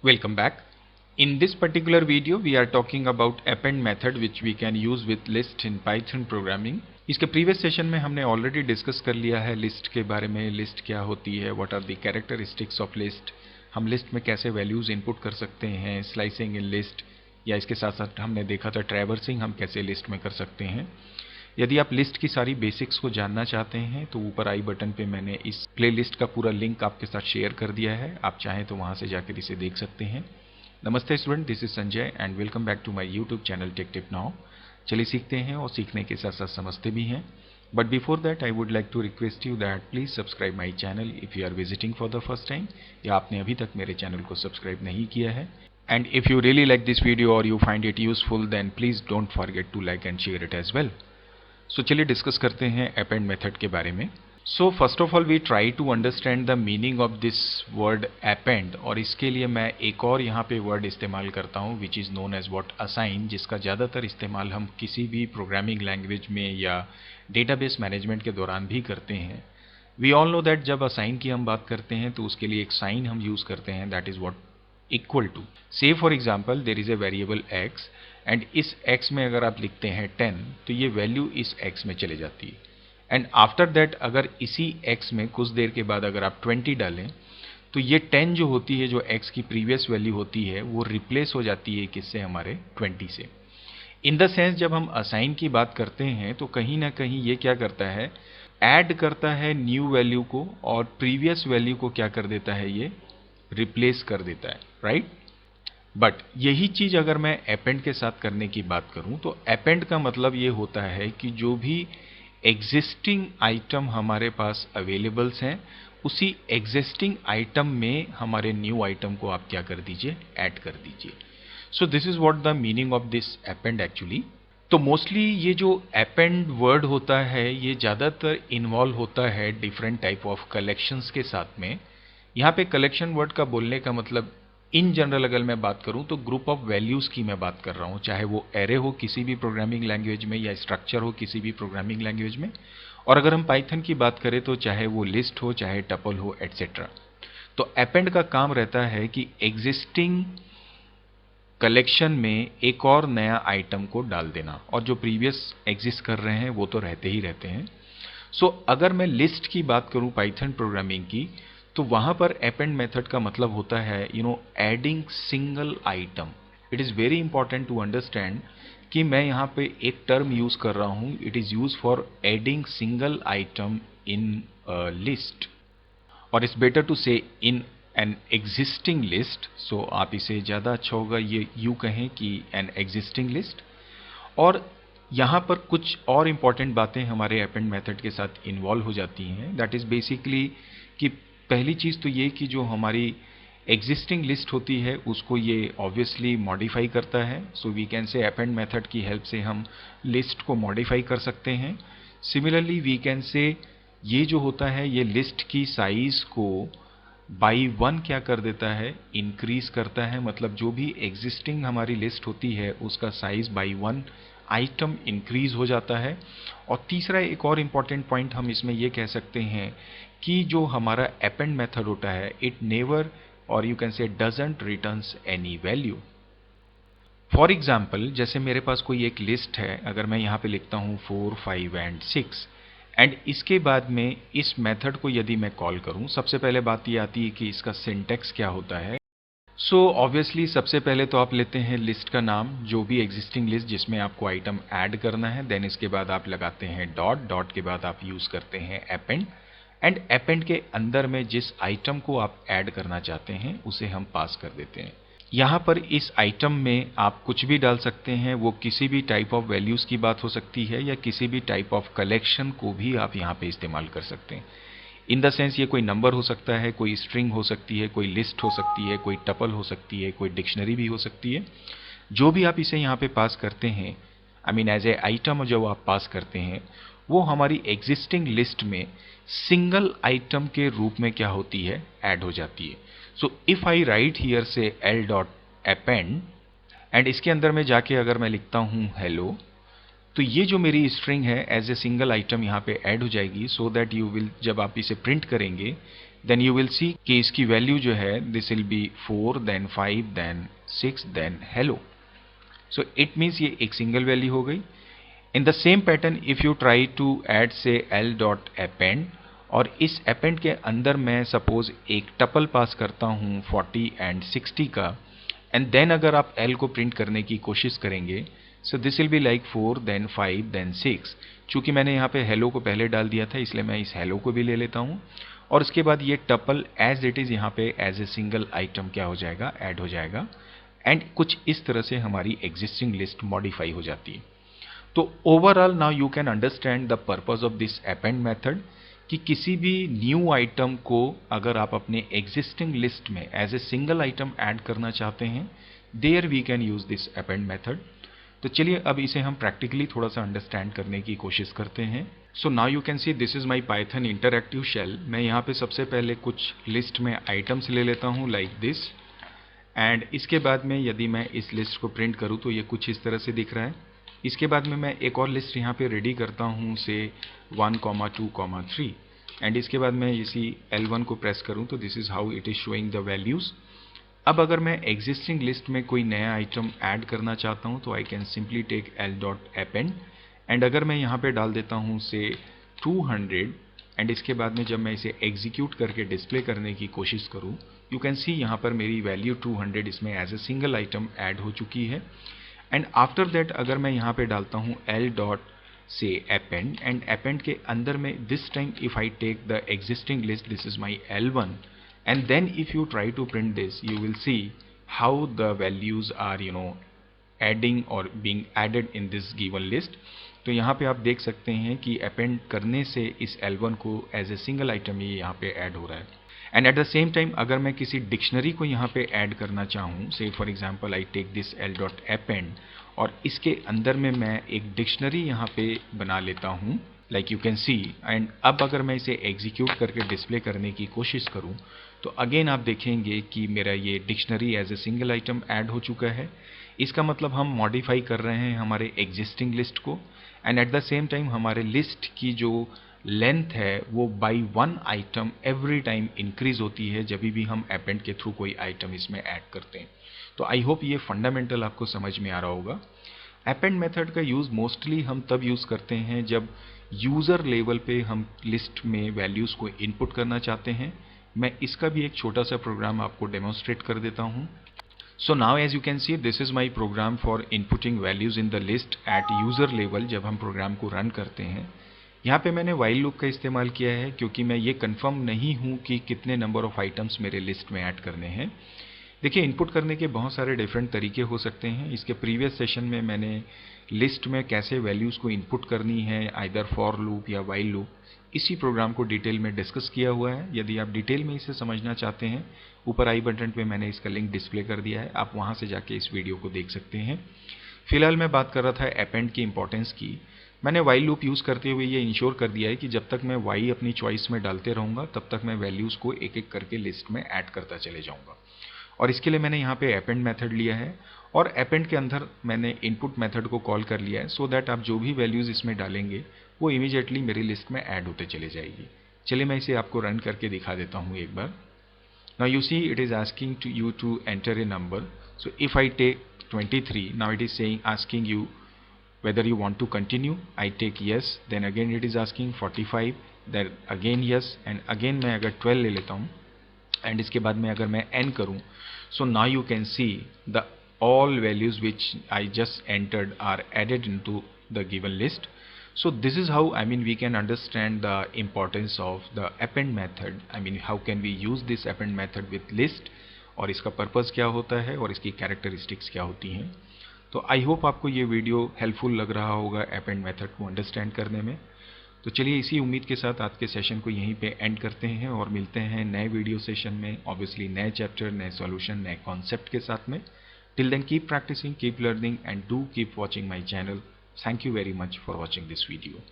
Welcome back. In this particular video we are talking about append method which we can use with list in Python programming. इसके previous session में हमने already discuss कर लिया है list के बारे में, लिस्ट क्या होती है, what are the characteristics of list, हम लिस्ट में कैसे वैल्यूज इनपुट कर सकते हैं, स्लाइसिंग इन लिस्ट, या इसके साथ साथ हमने देखा था ट्रैवर्सिंग हम कैसे लिस्ट में कर सकते हैं। यदि आप लिस्ट की सारी बेसिक्स को जानना चाहते हैं तो ऊपर आई बटन पे मैंने इस प्लेलिस्ट का पूरा लिंक आपके साथ शेयर कर दिया है, आप चाहें तो वहां से जाकर इसे देख सकते हैं। नमस्ते student, this is Sanjay and welcome back to my YouTube channel tech tip now. चलिए सीखते हैं और सीखने के साथ साथ समझते भी हैं। But before that I would like to request you that please subscribe my channel if you are visiting for the first time, या आपने अभी तक मेरे चैनल को सब्सक्राइब नहीं किया है। And if you really like this video और you find it useful then please don't forget to like and share it as well. So चलिए डिस्कस करते हैं append मेथड के बारे में। So first of all we try to understand the meaning of this word append, और इसके लिए मैं एक और यहाँ पे वर्ड इस्तेमाल करता हूँ which is known as what assign, जिसका ज़्यादातर इस्तेमाल हम किसी भी प्रोग्रामिंग लैंग्वेज में या डेटाबेस मैनेजमेंट के दौरान भी करते हैं। वी ऑल नो दैट जब असाइन की हम बात करते हैं तो उसके लिए एक साइन हम यूज़ करते हैं, that is what equal to. Say for example there is a variable x and इस x में अगर आप लिखते हैं 10 तो ये वैल्यू इस x में चले जाती है। एंड आफ्टर दैट अगर इसी x में कुछ देर के बाद अगर आप 20 डालें तो ये 10 जो होती है, जो x की प्रीवियस वैल्यू होती है, वो रिप्लेस हो जाती है किससे, हमारे 20 से। इन द सेंस जब हम असाइन की बात करते हैं तो कहीं ना कहीं ये क्या करता है, ऐड करता है न्यू वैल्यू को और प्रीवियस वैल्यू को क्या कर देता है, ये रिप्लेस कर देता है, राइट। बट यही चीज अगर मैं append के साथ करने की बात करूं तो append का मतलब ये होता है कि जो भी एग्जिस्टिंग आइटम हमारे पास अवेलेबल्स हैं उसी एग्जिस्टिंग आइटम में हमारे न्यू आइटम को आप क्या कर दीजिए, ऐड कर दीजिए। So this is what the meaning of this append actually. तो मोस्टली ये जो append वर्ड होता है ये ज़्यादातर इन्वॉल्व होता है डिफरेंट टाइप ऑफ कलेक्शंस के साथ में। यहाँ पे कलेक्शन वर्ड का बोलने का मतलब इन जनरल अगर मैं बात करूं तो ग्रुप ऑफ वैल्यूज की मैं बात कर रहा हूं, चाहे वो एरे हो किसी भी प्रोग्रामिंग लैंग्वेज में या स्ट्रक्चर हो किसी भी प्रोग्रामिंग लैंग्वेज में, और अगर हम पाइथन की बात करें तो चाहे वो लिस्ट हो चाहे टपल हो एटसेट्रा। तो append का काम रहता है कि एग्जिस्टिंग कलेक्शन में एक और नया आइटम को डाल देना, और जो प्रीवियस एग्जिस्ट कर रहे हैं वो तो रहते ही रहते हैं। सो अगर मैं लिस्ट की बात करूं पाइथन प्रोग्रामिंग की तो वहां पर append मेथड का मतलब होता है adding single item. It is very important to understand कि मैं यहाँ पे एक टर्म यूज कर रहा हूं, it is use for adding single item in list, और इट्स बेटर टू से इन एन एग्जिस्टिंग लिस्ट। सो आप इसे ज्यादा अच्छा होगा ये यूं कहें कि एन एग्जिस्टिंग लिस्ट। और यहाँ पर कुछ और इंपॉर्टेंट बातें हमारे append मेथड के साथ इन्वॉल्व हो जाती हैं, दैट इज बेसिकली कि पहली चीज तो ये कि जो हमारी एग्जिस्टिंग लिस्ट होती है उसको ये ऑब्वियसली मॉडिफाई करता है। So we can say append method की हेल्प से हम लिस्ट को मॉडिफाई कर सकते हैं। सिमिलरली वी कैन से ये जो होता है ये लिस्ट की साइज को बाई 1 क्या कर देता है, इंक्रीज करता है। मतलब जो भी एग्जिस्टिंग हमारी लिस्ट होती है उसका साइज बाई 1 आइटम इंक्रीज हो जाता है। और तीसरा एक और इम्पॉर्टेंट पॉइंट हम इसमें ये कह सकते हैं कि जो हमारा append मेथड होता है इट नेवर और you can say doesn't returns any value. For example जैसे मेरे पास कोई एक लिस्ट है, अगर मैं यहाँ पे लिखता हूँ 4, 5 एंड 6 एंड इसके बाद में इस मेथड को यदि मैं कॉल करूँ, सबसे पहले बात ये आती है कि इसका सिंटेक्स क्या होता है। सो ऑब्वियसली सबसे पहले तो आप लेते हैं लिस्ट का नाम, जो भी एग्जिस्टिंग लिस्ट जिसमें आपको आइटम ऐड करना है, देन इसके बाद आप लगाते हैं डॉट, डॉट के बाद आप यूज करते हैं append, एंड append के अंदर में जिस आइटम को आप ऐड करना चाहते हैं उसे हम पास कर देते हैं। यहाँ पर इस आइटम में आप कुछ भी डाल सकते हैं, वो किसी भी टाइप ऑफ वैल्यूज की बात हो सकती है या किसी भी टाइप ऑफ कलेक्शन को भी आप यहाँ पे इस्तेमाल कर सकते हैं। इन द सेंस ये कोई नंबर हो सकता है, कोई स्ट्रिंग हो सकती है, कोई लिस्ट हो सकती है, कोई टपल हो सकती है, कोई डिक्शनरी भी हो सकती है। जो भी आप इसे यहाँ पे पास करते हैं, I mean as a item जो आप पास करते हैं वो हमारी एग्जिस्टिंग लिस्ट में सिंगल आइटम के रूप में क्या होती है, ऐड हो जाती है। So if I right here से l डॉट append एंड इसके अंदर में जाके अगर मैं लिखता हूँ हेलो, तो ये जो मेरी स्ट्रिंग है एज ए सिंगल आइटम यहाँ पे ऐड हो जाएगी, सो दैट यू विल, जब आप इसे प्रिंट करेंगे देन यू विल सी कि इसकी वैल्यू जो है this will be 4 then 5 then 6 then hello. So it means ये एक सिंगल वैल्यू हो गई। In the same pattern if you try to add say l dot append, और इस अपेंड के अंदर मैं सपोज एक टपल पास करता हूँ 40 एंड 60 का, एंड देन अगर आप l को प्रिंट करने की कोशिश करेंगे, so this will be like 4 then 5 then 6। चूंकि मैंने यहाँ पे हेलो को पहले डाल दिया था इसलिए मैं इस हेलो को भी ले लेता हूँ, और उसके बाद ये टपल एज इट इज यहाँ पे एज ए सिंगल आइटम क्या हो जाएगा, ऐड हो जाएगा, एंड कुछ इस तरह से हमारी एग्जिस्टिंग लिस्ट मॉडिफाई हो जाती है। तो overall now you can understand the purpose of this append method, कि किसी भी न्यू आइटम को अगर आप अपने एग्जिस्टिंग लिस्ट में as a single item add करना चाहते हैं, there we can use this append method. तो चलिए अब इसे हम प्रैक्टिकली थोड़ा सा अंडरस्टैंड करने की कोशिश करते हैं। So now you can see this is my Python interactive shell. मैं यहाँ पे सबसे पहले कुछ लिस्ट में आइटम्स ले लेता हूँ लाइक दिस, एंड इसके बाद में यदि मैं इस लिस्ट को प्रिंट करूँ तो ये कुछ इस तरह से दिख रहा है। इसके बाद में मैं एक और लिस्ट यहाँ पे रेडी करता हूँ से 1, 2, 3, एंड इसके बाद मैं इसी L1 को प्रेस करूँ तो this is how it is showing the values. अब अगर मैं एग्जिस्टिंग लिस्ट में कोई नया आइटम ऐड करना चाहता हूँ तो I can simply take l dot append, and अगर मैं यहाँ पे डाल देता हूँ से 200, एंड इसके बाद में जब मैं इसे एग्जीक्यूट करके डिस्प्ले करने की कोशिश करूँ, यू कैन सी यहाँ पर मेरी वैल्यू 200 इसमें as a single item add हो चुकी है। एंड आफ्टर दैट अगर मैं यहाँ पे डालता हूँ l डॉट से अपेंड, एंड अपेंड के अंदर में this time if I take the existing list, this is my L1, and then if you try to print this you will see how the values are adding or being added in this given list। तो यहाँ पे आप देख सकते हैं कि append करने से इस L1 को एज ए सिंगल आइटम ये यहाँ पे ऐड हो रहा है। And at the same time अगर मैं किसी डिक्शनरी को यहाँ पे ऐड करना चाहूँ, say for example I take this l dot append, और इसके अंदर में मैं एक डिक्शनरी यहाँ पे बना लेता हूँ like you can C, and अब अगर मैं इसे एग्जीक्यूट करके डिस्प्ले करने की कोशिश करूं तो अगेन आप देखेंगे कि मेरा ये dictionary as a single item add हो चुका है। इसका मतलब हम मॉडिफाई कर रहे हैं हमारे एग्जिस्टिंग लिस्ट को, and at the same time हमारे लिस्ट की जो लेंथ है वो by 1 item every time increase होती है जब भी हम अपेंड के थ्रू कोई आइटम इसमें ऐड करते हैं। तो आई होप ये फंडामेंटल आपको समझ में आ रहा होगा। अपेंड मेथड का यूज़ मोस्टली हम तब यूज़ करते हैं जब यूज़र लेवल पे हम लिस्ट में वैल्यूज़ को इनपुट करना चाहते हैं। मैं इसका भी एक छोटा सा प्रोग्राम आपको डेमोन्स्ट्रेट कर देता हूँ। So now as you can see this is my program for inputting values in the list at user level जब हम प्रोग्राम को रन करते हैं। यहाँ पे मैंने वाइल लूप का इस्तेमाल किया है क्योंकि मैं ये कंफर्म नहीं हूँ कि कितने नंबर ऑफ आइटम्स मेरे लिस्ट में ऐड करने हैं। देखिए इनपुट करने के बहुत सारे डिफरेंट तरीके हो सकते हैं। इसके प्रीवियस सेशन में मैंने लिस्ट में कैसे वैल्यूज़ को इनपुट करनी है आइदर फॉर लूप या वाइल लूप, इसी प्रोग्राम को डिटेल में डिस्कस किया हुआ है। यदि आप डिटेल में इसे समझना चाहते हैं, ऊपर आई बटन पे मैंने इसका लिंक डिस्प्ले कर दिया है, आप वहाँ से जाके इस वीडियो को देख सकते हैं। फिलहाल मैं बात कर रहा था अपेंड की इंपॉर्टेंस की। मैंने वाइल लूप यूज़ करते हुए ये इंश्योर कर दिया है कि जब तक मैं वाई अपनी चॉइस में डालते रहूँगा तब तक मैं वैल्यूज़ को एक एक करके लिस्ट में ऐड करता चले जाऊँगा। और इसके लिए मैंने यहाँ पे अपेंड मेथड लिया है, और अपेंड के अंदर मैंने इनपुट मेथड को कॉल कर लिया है सो दैट आप जो भी वैल्यूज़ इसमें डालेंगे वो इमीडिएटली मेरी लिस्ट में ऐड होते चले जाएगी। चलिए मैं इसे आपको रन करके दिखा देता हूँ एक बार। Now you see it is asking to you to enter a number. So if I take 23, now it is saying asking you whether you want to continue. I take yes, then again it is asking 45, then again yes, and again मैं अगर 12 ले लेता हूँ and इसके बाद में अगर मैं n करूँ, so now you can see the all values which I just entered are added into the given list. So this is how we can understand the importance of the append method. How can we use this append method with list, और इसका purpose क्या होता है और इसकी characteristics क्या होती हैं। तो आई होप आपको ये वीडियो हेल्पफुल लग रहा होगा अपेंड मेथड को अंडरस्टैंड करने में। तो चलिए इसी उम्मीद के साथ आज के सेशन को यहीं पे एंड करते हैं और मिलते हैं नए वीडियो सेशन में, ऑब्वियसली नए चैप्टर, नए सॉल्यूशन, नए कॉन्सेप्ट के साथ में। Till then keep practising, keep learning and do keep watching my channel. Thank you very much for watching this video.